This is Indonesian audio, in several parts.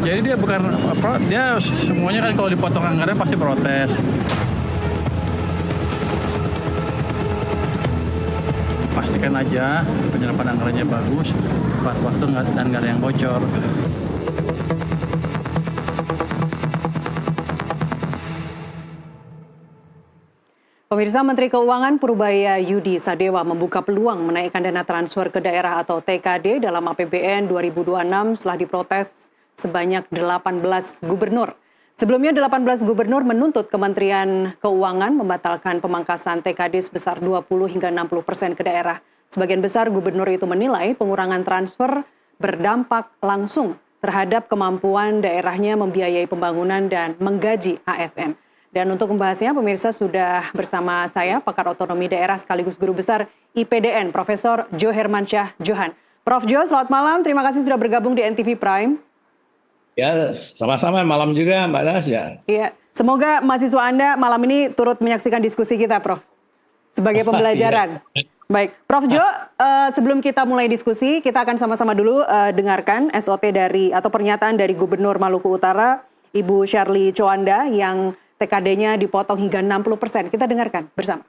Jadi dia bukan apa, dia semuanya kan kalau dipotong anggaran pasti protes. Pastikan aja penyerapan anggarannya bagus, tepat waktu dan nggak ada yang bocor. Pemirsa, Menteri Keuangan Purbaya Yudi Sadewa membuka peluang menaikkan dana transfer ke daerah atau TKD dalam APBN 2026 setelah diprotes sebanyak 18 gubernur. Sebelumnya 18 gubernur menuntut Kementerian Keuangan membatalkan pemangkasan TKD sebesar 20 hingga 60% ke daerah. Sebagian besar gubernur itu menilai pengurangan transfer berdampak langsung terhadap kemampuan daerahnya membiayai pembangunan dan menggaji ASN. Dan untuk membahasnya, pemirsa sudah bersama saya, pakar otonomi daerah sekaligus guru besar IPDN, Profesor Jo Hermansyah Johan. Prof. Jo, selamat malam. Terima kasih sudah bergabung di NTV Prime. Ya, sama-sama malam juga Mbak Nasya. Iya, semoga mahasiswa Anda malam ini turut menyaksikan diskusi kita, Prof. Sebagai pembelajaran. Iya. Baik, Prof. Jo, sebelum kita mulai diskusi, kita akan sama-sama dulu dengarkan SOT dari atau pernyataan dari Gubernur Maluku Utara, Ibu Shirley Coanda, yang TKD-nya dipotong hingga 60%. Kita dengarkan bersama.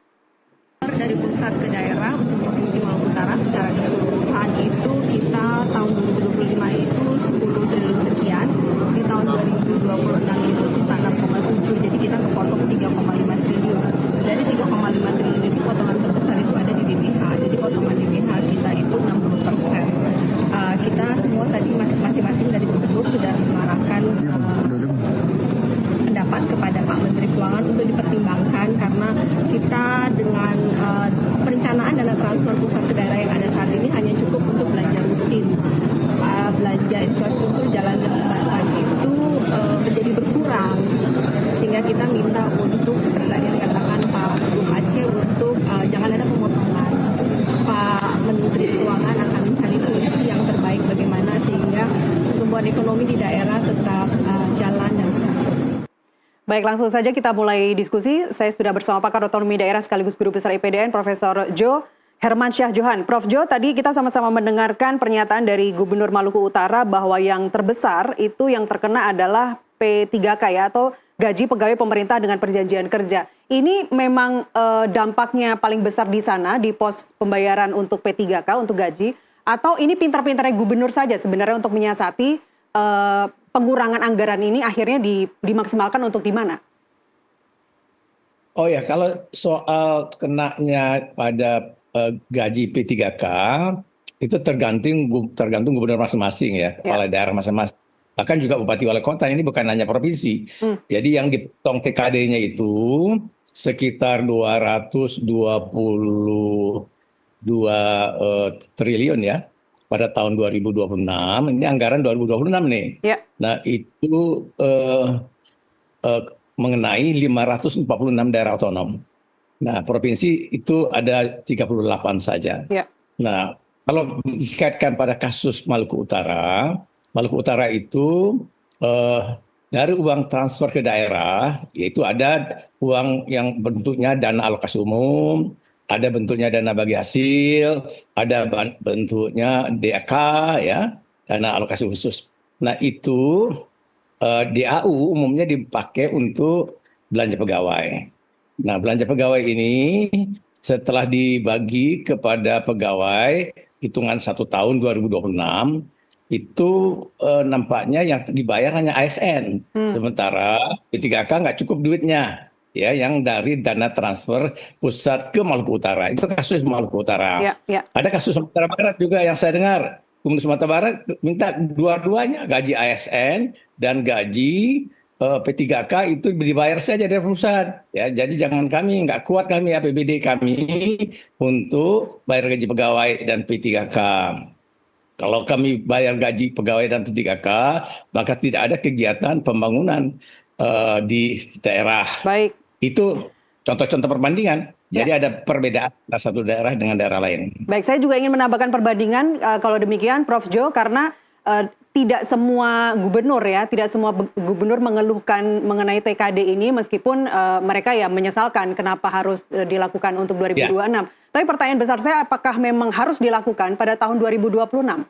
Dari pusat ke daerah untuk Provinsi Maluku Utara secara keseluruhan itu kita tahun 2025 itu 10 triliun sekian, di tahun 2026 itu sisa 6,7, jadi kita kepotong 3,5 triliun. Dari 3,5 triliun itu potongan terbesar itu ada di DBH, jadi potongan DBH kita itu 60%. Kita semua tadi masing-masing dari gubernur sudah mengarahkan pendapat kepada Pak Menteri Keuangan untuk dipertimbangkan karena kita dengan perencanaan dana transfer pusat ke daerah yang ada saat ini hanya cukup untuk belanja rutin. Belanja infrastruktur jalan dan jembatan itu menjadi berkurang, sehingga kita minta untuk seperti tadi yang dikatakan Pak Gubernur Aceh untuk jangan ada pemotongan. Pak Menteri Keuangan akan mencari solusi yang terbaik bagaimana sehingga pertumbuhan ekonomi di daerah tetap jalan dan stabil. Baik, langsung saja kita mulai diskusi. Saya sudah bersama pakar otonomi daerah sekaligus guru besar IPDN, Profesor Jo Hermansyah Johan. Prof. Jo, tadi kita sama-sama mendengarkan pernyataan dari Gubernur Maluku Utara bahwa yang terbesar itu yang terkena adalah P3K ya, atau gaji pegawai pemerintah dengan perjanjian kerja. Ini memang dampaknya paling besar di sana, di pos pembayaran untuk P3K, untuk gaji, atau ini pintar-pintarnya gubernur saja sebenarnya untuk menyiasati pengurangan anggaran ini akhirnya dimaksimalkan untuk di mana? Oh ya, kalau soal kenanya pada gaji P3K itu tergantung gubernur masing-masing ya, kepala daerah masing-masing. Bahkan juga bupati wali kota, ini bukan hanya provinsi. Jadi yang dipotong TKD-nya itu sekitar 222 triliun ya. Pada tahun 2026, ini anggaran 2026 nih. Ya. Nah itu mengenai 546 daerah otonom. Nah provinsi itu ada 38 saja. Ya. Nah kalau dikaitkan pada kasus Maluku Utara itu dari uang transfer ke daerah, yaitu ada uang yang bentuknya dana alokasi umum, ada bentuknya dana bagi hasil, ada bentuknya DAK ya, dana alokasi khusus. Nah itu DAU umumnya dipakai untuk belanja pegawai. Nah belanja pegawai ini setelah dibagi kepada pegawai hitungan 1 tahun 2026 itu nampaknya yang dibayar hanya ASN, sementara P3K nggak cukup duitnya. Ya, yang dari dana transfer pusat ke Maluku Utara. Itu kasus Maluku Utara. Ya. Ada kasus Sumatera Barat juga yang saya dengar. Gubernur Sumatera Barat minta dua-duanya, gaji ASN dan gaji P3K itu dibayar saja dari pusat. Ya, jadi jangan nggak kuat kami APBD kami untuk bayar gaji pegawai dan P3K. Kalau kami bayar gaji pegawai dan P3K, maka tidak ada kegiatan pembangunan di daerah. Baik. Itu contoh-contoh perbandingan. Jadi ada perbedaan antara satu daerah dengan daerah lain. Baik, saya juga ingin menambahkan perbandingan kalau demikian, Prof. Jo, karena tidak semua gubernur ya, tidak semua gubernur mengeluhkan mengenai TKD ini meskipun mereka ya menyesalkan kenapa harus dilakukan untuk 2026. Ya. Tapi pertanyaan besar saya, apakah memang harus dilakukan pada tahun 2026?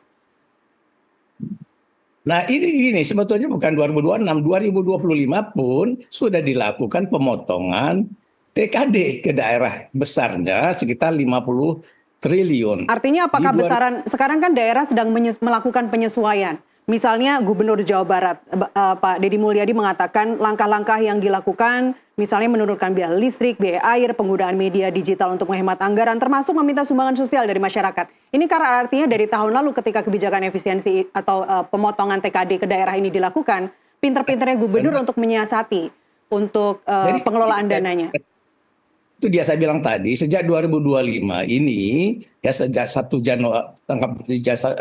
Nah ini sebetulnya bukan 2026, 2025 pun sudah dilakukan pemotongan TKD ke daerah besarnya sekitar 50 triliun. Artinya apakah besaran, sekarang kan daerah sedang melakukan penyesuaian. Misalnya Gubernur Jawa Barat, Pak Deddy Mulyadi mengatakan langkah-langkah yang dilakukan, misalnya menurunkan biaya listrik, biaya air, penggunaan media digital untuk menghemat anggaran, termasuk meminta sumbangan sosial dari masyarakat. Ini karena artinya dari tahun lalu ketika kebijakan efisiensi atau pemotongan TKD ke daerah ini dilakukan, pinter-pinternya gubernur untuk menyiasati untuk pengelolaan dananya. Itu dia saya bilang tadi, sejak 2025 ini, ya sejak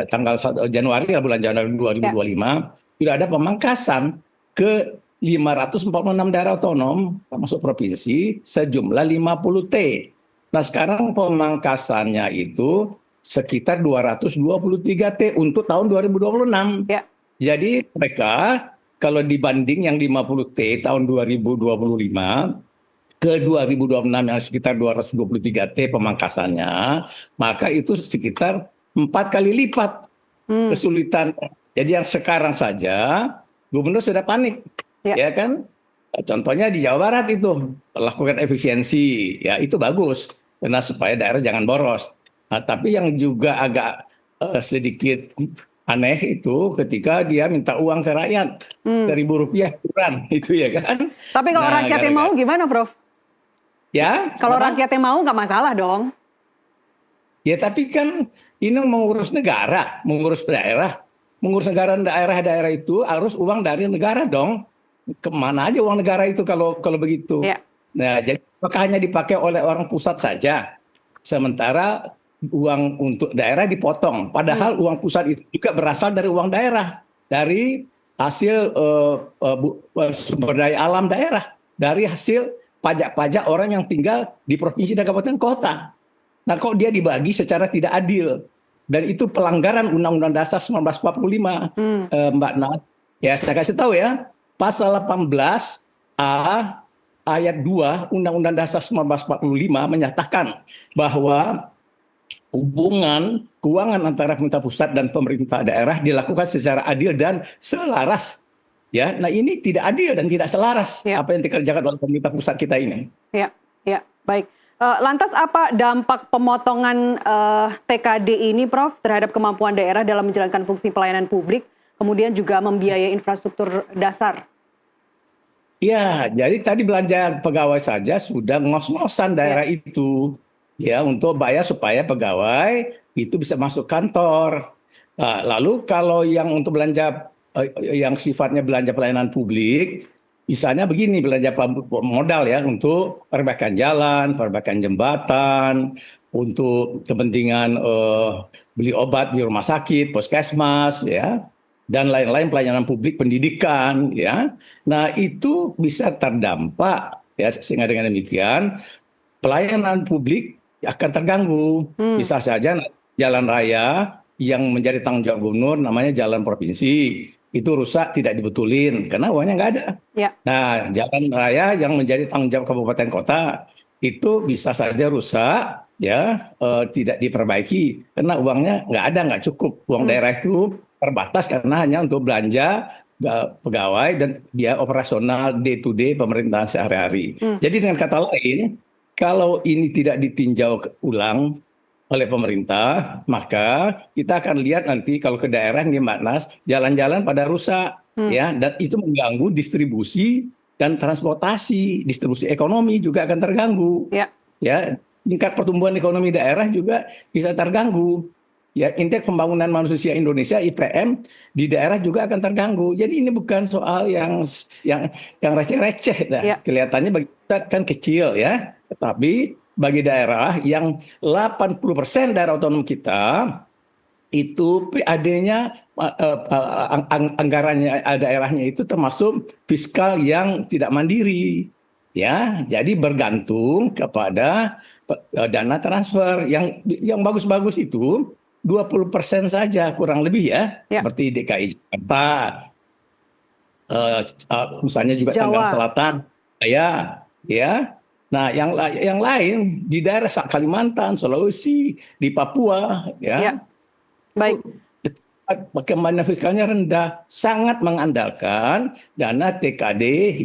tanggal 1 Januari, bulan Januari 2025, sudah ada pemangkasan ke 546 daerah otonom, termasuk provinsi, sejumlah 50 T. Nah sekarang pemangkasannya itu sekitar 223 T untuk tahun 2026. Ya. Jadi mereka kalau dibanding yang 50 T tahun 2025, ke 2026 yang sekitar 223 T pemangkasannya, maka itu sekitar 4 kali lipat kesulitan. Jadi yang sekarang saja gubernur sudah panik, ya kan? Contohnya di Jawa Barat itu lakukan efisiensi, ya itu bagus, karena supaya daerah jangan boros. Nah, tapi yang juga agak sedikit aneh itu ketika dia minta uang ke rakyat, Rp1.000 kurang, itu ya kan? Tapi kalau rakyatnya mau gimana, Prof? Ya, kalau rakyatnya mau nggak masalah dong. Ya tapi kan ini mengurus negara, mengurus daerah, mengurus daerah itu harus uang dari negara dong. Kemana aja uang negara itu kalau begitu? Ya. Nah, jadi apakah hanya dipakai oleh orang pusat saja, sementara uang untuk daerah dipotong. Padahal uang pusat itu juga berasal dari uang daerah, dari hasil sumber daya alam daerah, dari hasil pajak-pajak orang yang tinggal di provinsi dan kabupaten kota. Nah, kok dia dibagi secara tidak adil? Dan itu pelanggaran Undang-Undang Dasar 1945, Mbak Nat. Ya, saya kasih tahu ya, pasal 18A ayat 2 Undang-Undang Dasar 1945 menyatakan bahwa hubungan keuangan antara pemerintah pusat dan pemerintah daerah dilakukan secara adil dan selaras. Ya, nah ini tidak adil dan tidak selaras apa yang dikerjakan oleh pemerintah pusat kita ini. Ya, baik. Lantas apa dampak pemotongan TKD ini, Prof, terhadap kemampuan daerah dalam menjalankan fungsi pelayanan publik, kemudian juga membiayai infrastruktur dasar? Ya, jadi tadi belanja pegawai saja sudah ngos-ngosan daerah itu, ya untuk bayar supaya pegawai itu bisa masuk kantor. Nah, lalu kalau yang untuk belanja yang sifatnya belanja pelayanan publik, misalnya begini, belanja modal ya untuk perbaikan jalan, perbaikan jembatan, untuk kepentingan beli obat di rumah sakit, puskesmas, ya, dan lain-lain pelayanan publik, pendidikan, ya. Nah itu bisa terdampak, ya, sehingga dengan demikian pelayanan publik akan terganggu. Bisa saja jalan raya yang menjadi tanggung jawab gubernur, namanya jalan provinsi, itu rusak tidak dibetulin karena uangnya nggak ada. Ya. Nah, jalan raya yang menjadi tanggung jawab kabupaten kota itu bisa saja rusak, ya, tidak diperbaiki karena uangnya nggak ada, nggak cukup. Uang daerah itu terbatas karena hanya untuk belanja pegawai dan biaya operasional day to day pemerintahan sehari-hari. Jadi dengan kata lain, kalau ini tidak ditinjau ulang oleh pemerintah, maka kita akan lihat nanti kalau ke daerah nih Mbak Nas, jalan-jalan pada rusak, ya, dan itu mengganggu distribusi dan transportasi, distribusi ekonomi juga akan terganggu, ya, tingkat pertumbuhan ekonomi daerah juga bisa terganggu, ya, indeks pembangunan manusia Indonesia (IPM) di daerah juga akan terganggu. Jadi ini bukan soal yang receh-receh, kelihatannya bagi kita kan kecil, ya, tetapi bagi daerah yang 80% daerah otonom kita itu PAD-nya, anggarannya daerahnya itu termasuk fiskal yang tidak mandiri, ya. Jadi bergantung kepada dana transfer yang bagus-bagus itu 20% saja kurang lebih, ya. Seperti DKI Jakarta, misalnya juga Tangerang Selatan, ya. Nah, yang lain di daerah Kalimantan, Sulawesi, di Papua, ya. Baik. perkembangan fiskalnya rendah, sangat mengandalkan dana TKD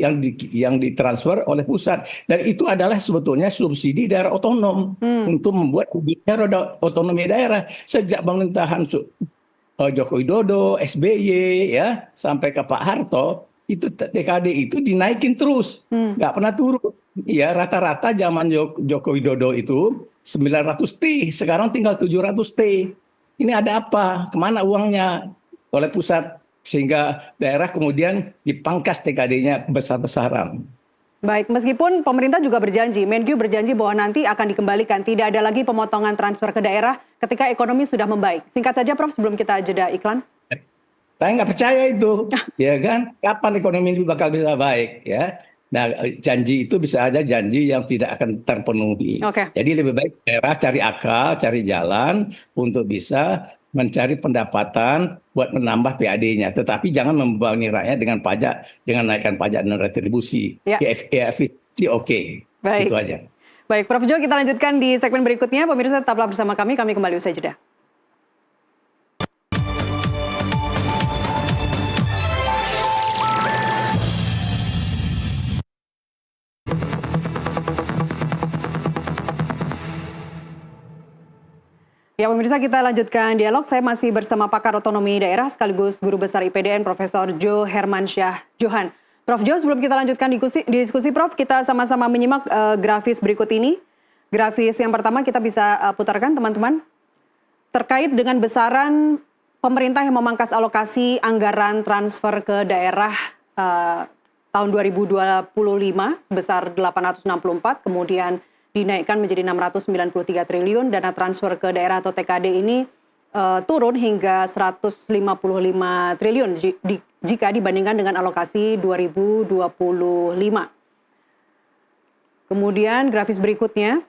yang ditransfer oleh pusat. Dan itu adalah sebetulnya subsidi daerah otonom untuk membuat wujudnya roda otonomi daerah. Sejak pemerintahan Joko Widodo, SBY, ya, sampai ke Pak Harto, itu TKD itu dinaikin terus, nggak pernah turun. Ya, rata-rata zaman Joko Widodo itu 900 T, sekarang tinggal 700 T. Ini ada apa? Kemana uangnya oleh pusat sehingga daerah kemudian dipangkas TKD-nya besar-besaran. Baik, meskipun pemerintah juga berjanji, Menkyu berjanji bahwa nanti akan dikembalikan, tidak ada lagi pemotongan transfer ke daerah ketika ekonomi sudah membaik. Singkat saja, Prof, sebelum kita jeda iklan. Saya nggak percaya itu, ya kan? Kapan ekonomi ini bakal bisa baik, ya? Nah, janji itu bisa aja janji yang tidak akan terpenuhi. Jadi lebih baik daerah cari akal, cari jalan untuk bisa mencari pendapatan buat menambah PAD-nya. Tetapi jangan membebani rakyat dengan pajak, dengan naikkan pajak dan retribusi. Efisiensi oke. Baik. Itu aja. Baik, Prof Jo, kita lanjutkan di segmen berikutnya. Pemirsa tetaplah bersama kami kembali usai jeda. Ya pemirsa, kita lanjutkan dialog. Saya masih bersama pakar otonomi daerah sekaligus guru besar IPDN Profesor Jo Hermansyah Johan. Prof Jo, sebelum kita lanjutkan diskusi Prof, kita sama-sama menyimak grafis berikut ini. Grafis yang pertama kita bisa putarkan teman-teman. Terkait dengan besaran pemerintah yang memangkas alokasi anggaran transfer ke daerah tahun 2025 sebesar 864, kemudian dinaikkan menjadi 693 triliun, dana transfer ke daerah atau TKD ini turun hingga 155 triliun jika dibandingkan dengan alokasi 2025. Kemudian grafis berikutnya,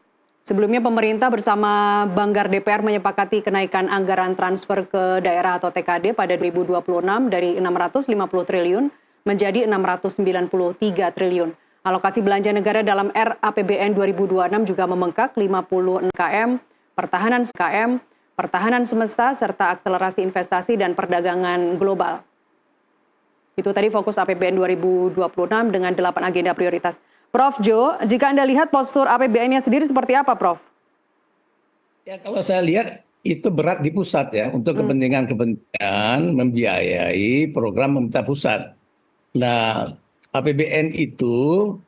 sebelumnya pemerintah bersama Banggar DPR menyepakati kenaikan anggaran transfer ke daerah atau TKD pada 2026 dari 650 triliun menjadi 693 triliun. Alokasi belanja negara dalam RAPBN 2026 juga membengkak 50 km, pertahanan semesta, serta akselerasi investasi dan perdagangan global. Itu tadi fokus APBN 2026 dengan 8 agenda prioritas. Prof Jo, jika Anda lihat postur APBN-nya sendiri seperti apa, Prof? Ya, kalau saya lihat itu berat di pusat ya, untuk kepentingan membiayai program pemerintah pusat. Nah, APBN itu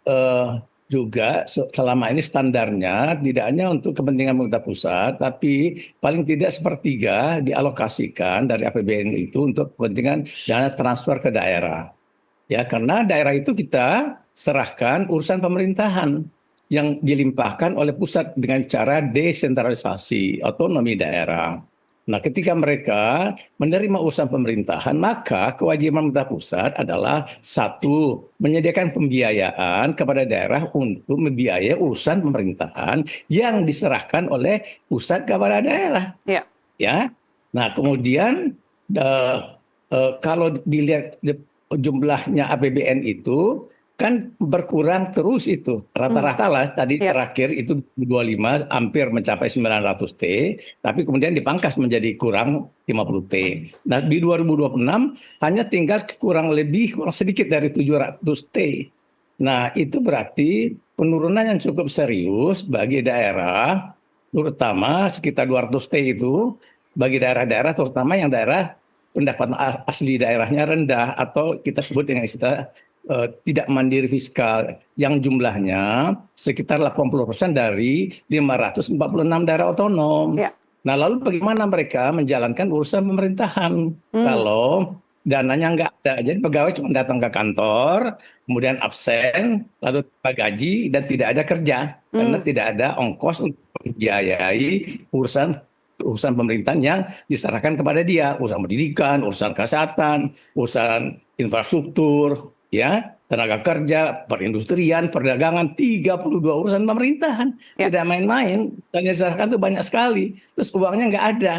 juga selama ini standarnya tidak hanya untuk kepentingan pemerintah pusat, tapi paling tidak sepertiga dialokasikan dari APBN itu untuk kepentingan dana transfer ke daerah. Ya, karena daerah itu kita serahkan urusan pemerintahan yang dilimpahkan oleh pusat dengan cara desentralisasi, otonomi daerah. Nah, ketika mereka menerima urusan pemerintahan, maka kewajiban pemerintah pusat adalah satu, menyediakan pembiayaan kepada daerah untuk membiayai urusan pemerintahan yang diserahkan oleh pusat kepada daerah. Ya. Nah, kemudian kalau dilihat jumlahnya APBN itu kan berkurang terus itu. Rata-rata lah tadi terakhir itu 25 hampir mencapai 900 T, tapi kemudian dipangkas menjadi kurang 50 T. Nah, di 2026 hanya tinggal kurang sedikit dari 700 T. Nah, itu berarti penurunan yang cukup serius bagi daerah, terutama sekitar 200 T itu bagi daerah-daerah, terutama yang daerah pendapatan asli daerahnya rendah atau kita sebut dengan istilah tidak mandiri fiskal, yang jumlahnya sekitar 80% dari 546 daerah otonom. Nah, lalu bagaimana mereka menjalankan urusan pemerintahan kalau dananya nggak ada? Jadi pegawai cuma datang ke kantor, kemudian absen, lalu gaji dan tidak ada kerja karena tidak ada ongkos untuk membiayai urusan pemerintahan yang diserahkan kepada dia, urusan pendidikan, urusan kesehatan, urusan infrastruktur, ya, tenaga kerja, perindustrian, perdagangan, 32 urusan pemerintahan. Tidak main-main, yang diserahkan itu banyak sekali. Terus uangnya nggak ada.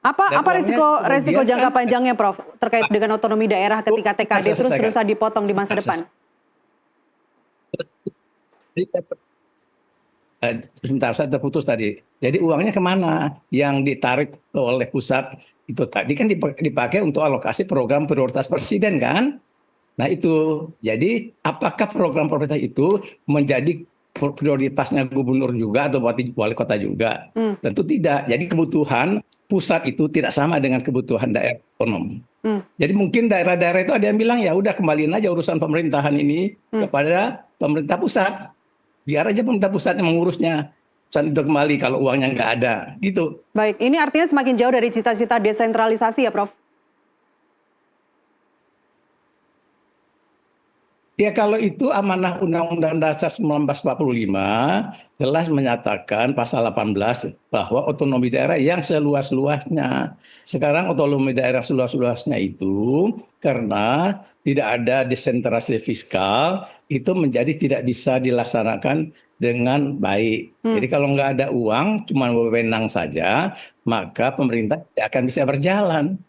Apa resiko jangka panjangnya, Prof, terkait dengan otonomi daerah ketika TKD terus-terusan dipotong di masa depan? Sebentar, saya terputus tadi. Jadi uangnya kemana? Yang ditarik oleh pusat itu tadi kan dipakai untuk alokasi program prioritas presiden kan. Nah itu, jadi apakah program prioritas itu menjadi prioritasnya gubernur juga atau wali kota juga? Tentu tidak. Jadi kebutuhan pusat itu tidak sama dengan kebutuhan daerah otonom. Jadi mungkin daerah-daerah itu ada yang bilang ya udah kembaliin aja urusan pemerintahan ini kepada pemerintah pusat. Biar aja pemerintah pusat yang mengurusnya. Pusat itu kembali kalau uangnya nggak ada, gitu. Baik, ini artinya semakin jauh dari cita-cita desentralisasi ya, Prof? Ya kalau itu amanah Undang-Undang Dasar 1945 jelas menyatakan pasal 18 bahwa otonomi daerah yang seluas-luasnya. Sekarang otonomi daerah seluas-luasnya itu karena tidak ada desentralisasi fiskal itu menjadi tidak bisa dilaksanakan dengan baik. Jadi kalau nggak ada uang, cuma wewenang saja, maka pemerintah tidak akan bisa berjalan.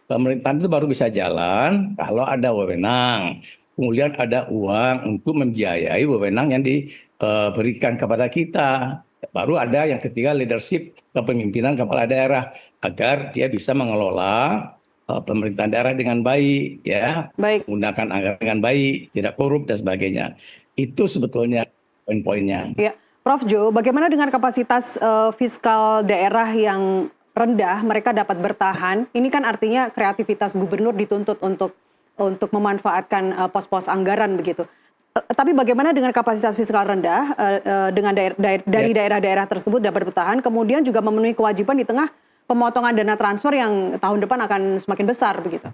Pemerintahan itu baru bisa jalan kalau ada wewenang. Kemudian ada uang untuk membiayai wewenang yang diberikan kepada kita. Baru ada yang ketiga leadership kepemimpinan kepala daerah agar dia bisa mengelola pemerintahan daerah dengan baik, ya, menggunakan anggaran dengan baik, tidak korup dan sebagainya. Itu sebetulnya poin-poinnya. Ya, Prof Jo, bagaimana dengan kapasitas fiskal daerah yang rendah, mereka dapat bertahan? Ini kan artinya kreativitas gubernur dituntut untuk memanfaatkan pos-pos anggaran begitu. Tapi bagaimana dengan kapasitas fiskal rendah dengan dari daerah-daerah tersebut dapat bertahan, kemudian juga memenuhi kewajiban di tengah pemotongan dana transfer yang tahun depan akan semakin besar begitu?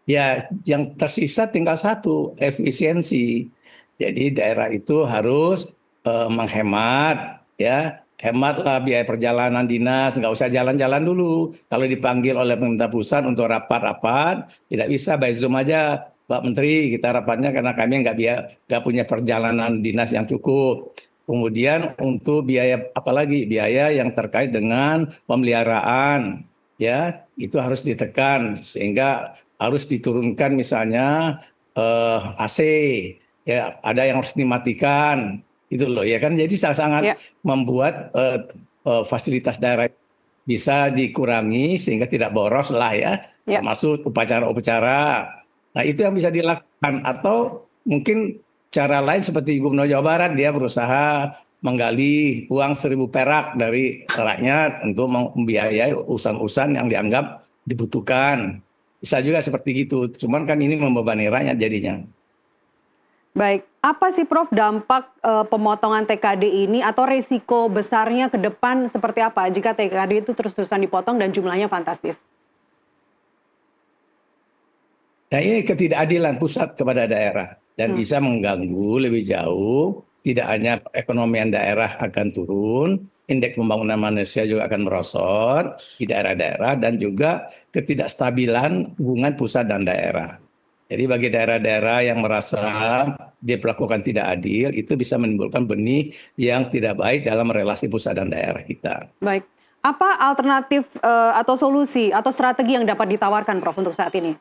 Ya, yang tersisa tinggal satu, efisiensi. Jadi daerah itu harus menghemat, ya. Hematlah biaya perjalanan dinas, nggak usah jalan-jalan dulu. Kalau dipanggil oleh pemerintah pusat untuk rapat-rapat, tidak bisa by Zoom aja, Pak Menteri, kita rapatnya karena kami nggak punya perjalanan dinas yang cukup. Kemudian untuk biaya apalagi biaya yang terkait dengan pemeliharaan, ya itu harus ditekan sehingga harus diturunkan misalnya AC, ya ada yang harus dimatikan. Itu loh ya kan, jadi sangat membuat fasilitas daerah bisa dikurangi sehingga tidak boros lah ya, termasuk upacara-upacara. Nah itu yang bisa dilakukan, atau mungkin cara lain seperti Gubernur Jawa Barat, dia berusaha menggali uang 1.000 perak dari rakyat untuk membiayai urusan-urusan yang dianggap dibutuhkan. Bisa juga seperti gitu, cuman kan ini membebani rakyat jadinya. Baik, apa sih Prof dampak pemotongan TKD ini atau resiko besarnya ke depan seperti apa jika TKD itu terus-terusan dipotong dan jumlahnya fantastis? Nah ini ketidakadilan pusat kepada daerah dan bisa mengganggu lebih jauh, tidak hanya perekonomian daerah akan turun, indeks pembangunan manusia juga akan merosot di daerah-daerah dan juga ketidakstabilan hubungan pusat dan daerah. Jadi bagi daerah-daerah yang merasa diperlakukan tidak adil, itu bisa menimbulkan benih yang tidak baik dalam relasi pusat dan daerah kita. Baik, apa alternatif atau solusi atau strategi yang dapat ditawarkan Prof untuk saat ini?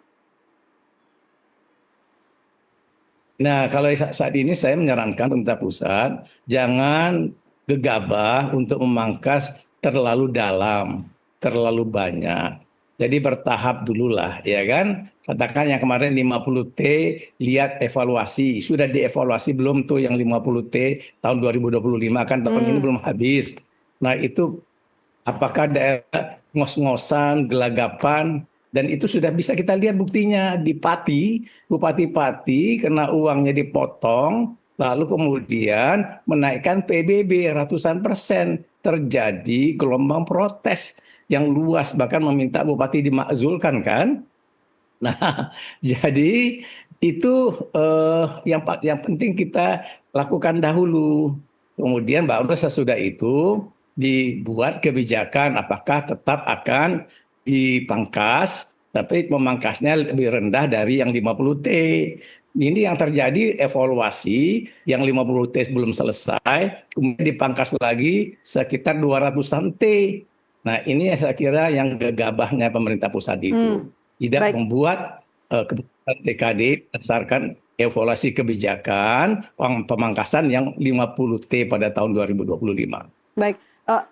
Nah kalau saat ini saya menyarankan pemerintah pusat, jangan gegabah untuk memangkas terlalu dalam, terlalu banyak. Jadi bertahap dululah, ya kan? Katakan yang kemarin 50T, lihat evaluasi. Sudah dievaluasi belum tuh yang 50T tahun 2025, kan tahun ini belum habis. Nah itu apakah daerah ngos-ngosan, gelagapan, dan itu sudah bisa kita lihat buktinya di Pati, Bupati-Pati kena uangnya dipotong, lalu kemudian menaikkan PBB ratusan %, terjadi gelombang protes yang luas, bahkan meminta bupati dimakzulkan kan. Nah jadi itu yang penting kita lakukan dahulu, kemudian baru sesudah itu dibuat kebijakan apakah tetap akan dipangkas, tapi memangkasnya lebih rendah dari yang 50T. Ini yang terjadi evaluasi, yang 50T belum selesai, kemudian dipangkas lagi sekitar 200-an T. Nah ini saya kira yang gegabahnya pemerintah pusat itu. Tidak membuat keputusan TKD berdasarkan evaluasi kebijakan, pemangkasan yang 50T pada tahun 2025. Baik.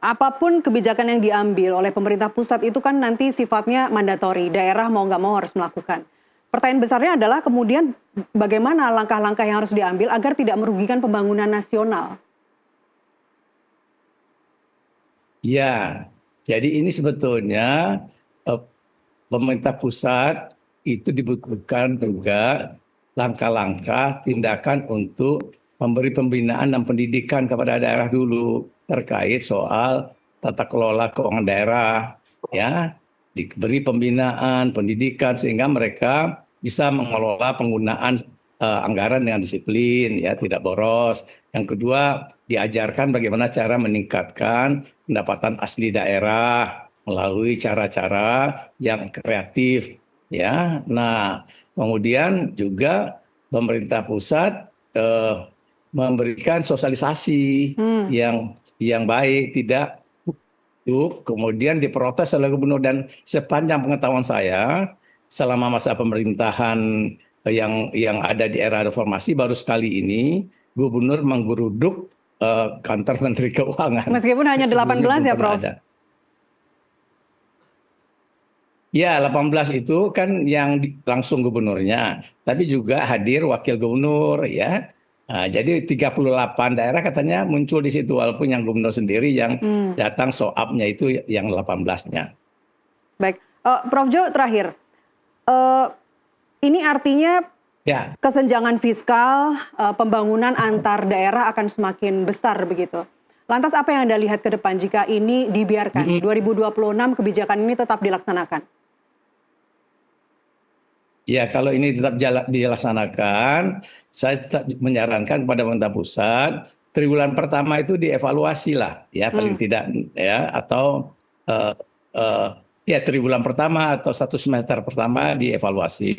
apapun kebijakan yang diambil oleh pemerintah pusat itu kan nanti sifatnya mandatori, daerah mau nggak mau harus melakukan. Pertanyaan besarnya adalah kemudian bagaimana langkah-langkah yang harus diambil agar tidak merugikan pembangunan nasional. Ya, jadi ini sebetulnya pemerintah pusat itu dibutuhkan juga langkah-langkah tindakan untuk memberi pembinaan dan pendidikan kepada daerah dulu terkait soal tata kelola keuangan daerah, ya, diberi pembinaan, pendidikan sehingga mereka bisa mengelola penggunaan anggaran dengan disiplin, ya, tidak boros. Yang kedua, diajarkan bagaimana cara meningkatkan pendapatan asli daerah melalui cara-cara yang kreatif, ya. Nah, kemudian juga pemerintah pusat memberikan sosialisasi yang baik, tidak kemudian diprotes oleh gubernur. Dan sepanjang pengetahuan saya selama masa pemerintahan yang ada di era reformasi, baru sekali ini gubernur menggeruduk kantor Menteri Keuangan. Meskipun hanya 18 ya, Prof? Ya, 18 itu kan yang langsung gubernurnya, tapi juga hadir wakil gubernur, ya. Nah, jadi 38 daerah katanya muncul di situ, walaupun yang gubernur sendiri yang datang soapnya itu yang 18-nya. Baik, Prof Jo terakhir, ini artinya kesenjangan fiskal, pembangunan antar daerah akan semakin besar begitu. Lantas apa yang Anda lihat ke depan jika ini dibiarkan, 2026 kebijakan ini tetap dilaksanakan? Ya, kalau ini tetap dilaksanakan, saya tetap menyarankan kepada pemerintah pusat, triwulan pertama itu dievaluasi lah, ya, paling tidak, ya, atau ya triwulan pertama atau 1 semester pertama dievaluasi.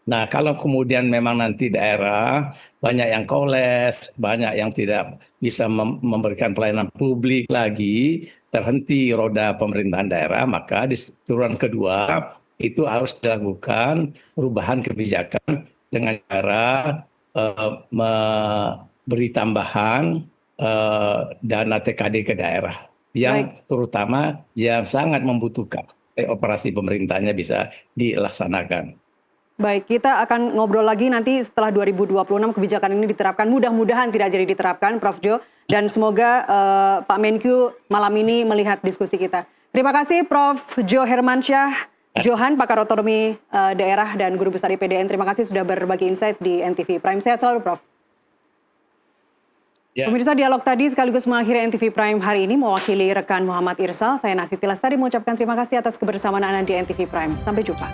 Nah, kalau kemudian memang nanti daerah banyak yang kolaps, banyak yang tidak bisa memberikan pelayanan publik lagi, terhenti roda pemerintahan daerah, maka di triwulan kedua itu harus dilakukan perubahan kebijakan dengan cara memberi tambahan dana TKD ke daerah yang terutama yang sangat membutuhkan operasi pemerintahnya bisa dilaksanakan. Baik, kita akan ngobrol lagi nanti setelah 2026 kebijakan ini diterapkan. Mudah-mudahan tidak jadi diterapkan, Prof Jo. Dan semoga Pak Menkyu malam ini melihat diskusi kita. Terima kasih Prof Jo Hermansyah Johan, pakar otonomi daerah dan guru besar IPDN. Terima kasih sudah berbagi insight di NTV Prime. Sehat selalu, Prof. Pemirsa, dialog tadi sekaligus mengakhiri NTV Prime hari ini. Mewakili rekan Muhammad Irsal, saya Nasiti Lestari mengucapkan terima kasih atas kebersamaan Anda di NTV Prime. Sampai jumpa.